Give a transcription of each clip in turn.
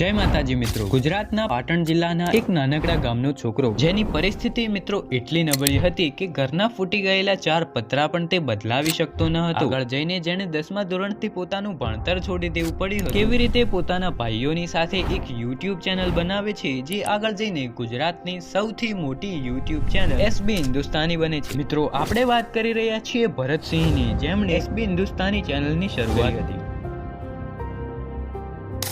જય માતાજી મિત્રો, ગુજરાતના પાટણ જિલ્લાના એક નાનકડા ગામનો છોકરો જેની પરિસ્થિતિ મિત્રો એટલી નબળી હતી કે ઘરના ફૂટી ગયેલા 4 પતરા પણ તે બદલાવી શકતો ન હતો। આગળ જઈને જેણે 10મા ધોરણથી પોતાનું ભણતર છોડી દેવું પડ્યું હતું। કેવી રીતે પોતાના ભાઈઓની સાથે એક YouTube ચેનલ બનાવે છે જે આગળ જઈને ગુજરાતની સૌથી મોટી YouTube ચેનલ SB હિન્દુસ્તાની બને છે। મિત્રો આપણે વાત કરી રહ્યા છીએ ભરતસિંહની, જેમણે SB હિન્દુસ્તાની ચેનલની શરૂઆત હતી।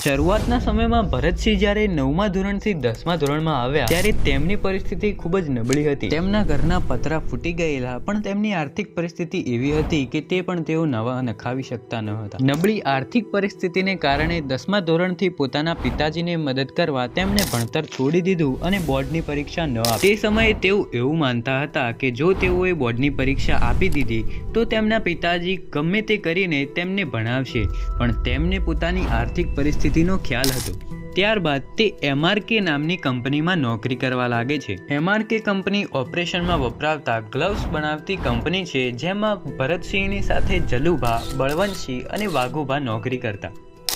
શરૂઆતના સમયમાં ભરતસિંહ જ્યારે 9મા ધોરણથી 10મા ધોરણમાં આવ્યા ત્યારે તેમની પરિસ્થિતિ ખૂબ જ નબળી હતી। તેમના ઘરના પતરા ફૂટી ગયેલા, પણ તેમની આર્થિક પરિસ્થિતિ એવી હતી કે તે પણ તેઓ નવા નખાવી શકતા ન હતા। નબળી આર્થિક પરિસ્થિતિને કારણે 10મા ધોરણથી પોતાના પિતાજીને મદદ કરવા તેમણે ભણતર છોડી દીધું અને બોર્ડની પરીક્ષા ન આપી। તે સમયે તેઓ એવું માનતા હતા કે જો તેઓએ બોર્ડની પરીક્ષા આપી દીધી તો તેમના પિતાજી ગમે તે કરીને તેમને ભણાવશે, પણ તેમને પોતાની આર્થિક પરિસ્થિતિ નો ખ્યાલ હતો। ત્યારબાદ તે MRK નામની કંપનીમાં નોકરી કરવા લાગે છે। MRK કંપની ઓપરેશનમાં વપરાતા ગ્લવ્સ બનાવતી કંપની છે, જેમાં ભરતસિંહની સાથે જલુભા, બળવંતસિંહ અને વાઘુભા નોકરી કરતા।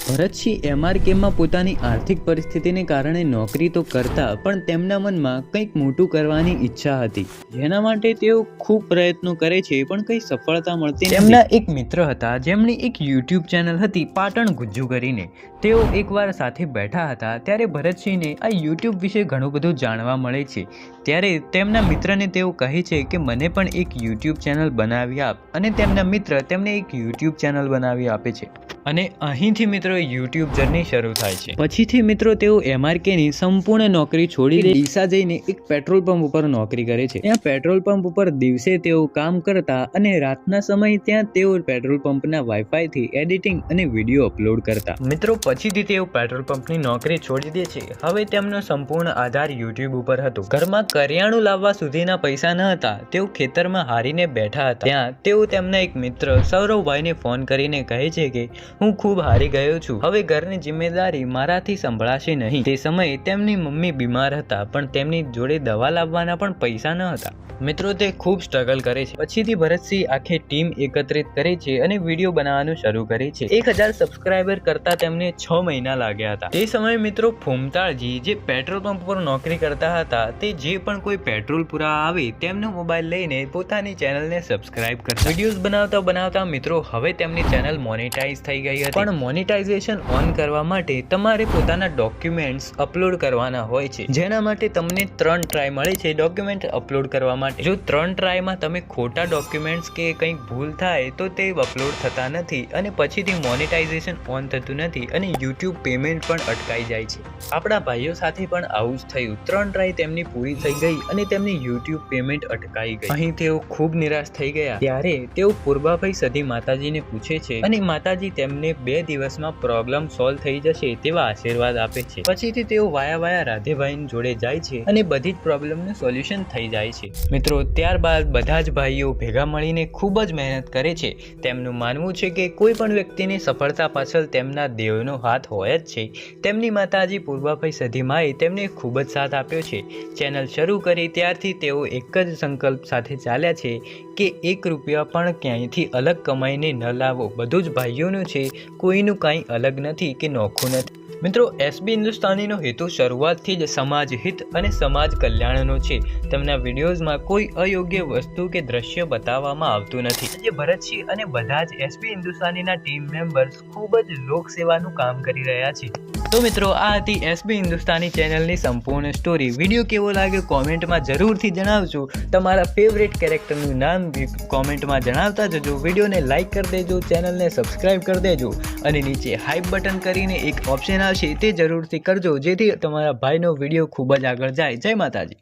ભરતસિંહ MRKમાં પોતાની આર્થિક પરિસ્થિતિને કારણે નોકરી તો કરતા, પણ તેમના મનમાં કંઈક મોટું કરવાની ઈચ્છા હતી, જેના માટે તેઓ ખૂબ પ્રયત્નો કરે છે પણ કંઈ સફળતા મળતી નથી। તેમના એક મિત્ર હતા જેમની એક YouTube ચેનલ હતી પાટણ ગુજ્જુ કરીને। તેઓ એકવાર સાથે બેઠા હતા ત્યારે ભરતસિંહને આ YouTube વિશે ઘણું બધું જાણવા મળે છે। ત્યારે તેમના મિત્રને તેઓ કહે છે કે મને પણ એક YouTube ચેનલ બનાવી આપ, અને તેમના મિત્ર તેમને એક YouTube ચેનલ બનાવી આપે છે અને અહીંથી મિત્રો YouTube જર્ની શરૂ થાય છે। પછીથી મિત્રો તેઓ MRKની સંપૂર્ણ નોકરી છોડી ડીસા જઈને એક પેટ્રોલ પંપ ઉપર નોકરી કરે છે। ત્યાં પેટ્રોલ પંપ ઉપર દિવસે તેઓ કામ કરતા અને રાતના સમયે ત્યાં તેઓ પેટ્રોલ પંપના વાઈફાઈ થી એડિટિંગ અને વિડીયો અપલોડ કરતા। મિત્રો પછીથી તેઓ પેટ્રોલ પંપની નોકરી છોડી દે છે। હવે તેમનો સંપૂર્ણ આધાર YouTube ઉપર હતો। ઘરમાં કરિયાણું લાવવા સુધીના પૈસા ન હતા। તેઓ ખેતરમાં હારીને બેઠા હતા। ત્યાં તેઓ તેમના એક મિત્ર સૌરવભાઈને ફોન કરીને કહે છે કે હું ખૂબ હારી ગયો છું, હવે ઘરની જિમ્મેદારી મારાથી સંભળાશે નહીં। તે સમયે તેમની મમ્મી બીમાર હતા, પણ તેમની જોડે દવા લાવવાના પણ પૈસા ન હતા। મિત્રો તે ખૂબ સ્ટ્રગલ કરે છે। પછીથી ભરતસિંહ આખી ટીમ એકત્રિત કરે છે અને વિડીયો બનાવવાનું શરૂ કરે છે। 1000 સબસ્ક્રાઇબર કરતા તેમને 6 મહિના લાગ્યા હતા। તે સમયે મિત્રો ફૂમતાળજી જે પેટ્રોલ પંપ પર નોકરી કરતા હતા, તે જે પણ કોઈ પેટ્રોલ પુરા આવે તેમનો મોબાઈલ લઈને પોતાની ચેનલને સબસ્ક્રાઇબ કરતા। વિડીયોઝ બનાવતા બનાવતા મિત્રો હવે તેમની ચેનલ મોનેટાઇઝ થઈ ગઈ હતી, પણ મોનેટાઇઝેશન ઓન કરવા માટે તમારે પોતાના ડોક્યુમેન્ટ્સ અપલોડ કરવાના હોય છે, જેના માટે તમને 3 ટ્રાય મળે છે ડોક્યુમેન્ટ અપલોડ કરવા માટે। જો 3 ટ્રાયમાં તમે ખોટા ડોક્યુમેન્ટ્સ કે કંઈક ભૂલ થાય તો તે અપલોડ થતા નથી અને પછીથી મોનેટાઇઝેશન ઓન થતું નથી અને YouTube પેમેન્ટ પણ અટકાઈ જાય છે। આપણા ભાઈઓ સાથે પણ આવું જ થયું। 3 ટ્રાય તેમની પૂરી થઈ ગઈ અને તેમની YouTube પેમેન્ટ અટકાઈ ગઈ। અહીં તેઓ ખૂબ નિરાશ થઈ ગયા। ત્યારે તેઓ પૂર્વાભાઈ સધી માતાજીને પૂછે છે અને માતાજી તેમને 2 દિવસમાં પ્રોબ્લેમ સોલ્વ થઈ જશે તેવા આશીર્વાદ આપે છે। પછીથી તેઓ વાયા રાધેભાઈ જોડે જાય છે અને બધી જ પ્રોબ્લેમનું સોલ્યુશન થઈ જાય છે। મિત્રો ત્યારબાદ બધા જ ભાઈઓ ભેગા મળીને ખૂબ જ મહેનત કરે છે। તેમનું માનવું છે કે કોઈ પણ વ્યક્તિની સફળતા પાછળ તેમના દેવનો હાથ હોય જ છે। તેમની માતાજી પૂર્વાભાઈ સધીમાએ તેમને ખૂબ જ સાથ આપ્યો છે। ચેનલ શરૂ કરી ત્યારથી તેઓ એક જ સંકલ્પ સાથે ચાલ્યા છે કે 1 રૂપિયા પણ ક્યાંયથી અલગ કમાઈને ન લાવો, બધું જ ભાઈઓનું છે, કોઈનું કાંઈ અલગ નથી કે નોખું નથી। મિત્રો SB હિન્દુસ્તાનીનો હેતુ શરૂઆતથી જ સમાજ હિત અને સમાજ કલ્યાણનો છે। તેમના વિડીયોઝમાં કોઈ અયોગ્ય વસ્તુ કે દ્રશ્ય બતાવવામાં આવતું નથી। આજે ભરતસિંહ અને બધા જ SB હિન્દુસ્તાનીના ટીમ મેમ્બર્સ ખૂબ જ લોકસેવાનું કામ કરી રહ્યા છે। તો મિત્રો આ હતી SB હિન્દુસ્તાની ચેનલની સંપૂર્ણ સ્ટોરી। વિડીયો કેવો લાગ્યો કોમેન્ટમાં જરૂરથી જણાવજો। તમારા ફેવરેટ કેરેક્ટરનું નામ કોમેન્ટમાં જણાવતા જજો। વિડીયોને લાઇક કરી દેજો, ચેનલને સબસ્ક્રાઇબ કરી દેજો અને નીચે હાઈપ બટન કરીને એક ઓપ્શન આવશે તે જરૂરથી કરજો, જેથી તમારા ભાઈનો વિડીયો ખૂબ જ આગળ જાય। જય માતાજી।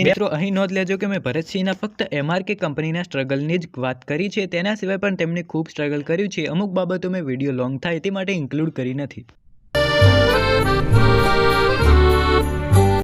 મિત્રો અહીં નોંધ લેજો કે મેં ભરતસિંહના ફક્ત MRK કંપનીના સ્ટ્રગલની જ વાત કરી છે, તેના સિવાય પણ તેમણે ખૂબ સ્ટ્રગલ કર્યું છે। અમુક બાબતો મેં વિડીયો લોંગ થાય તે માટે ઇન્ક્લુડ કરી નથી।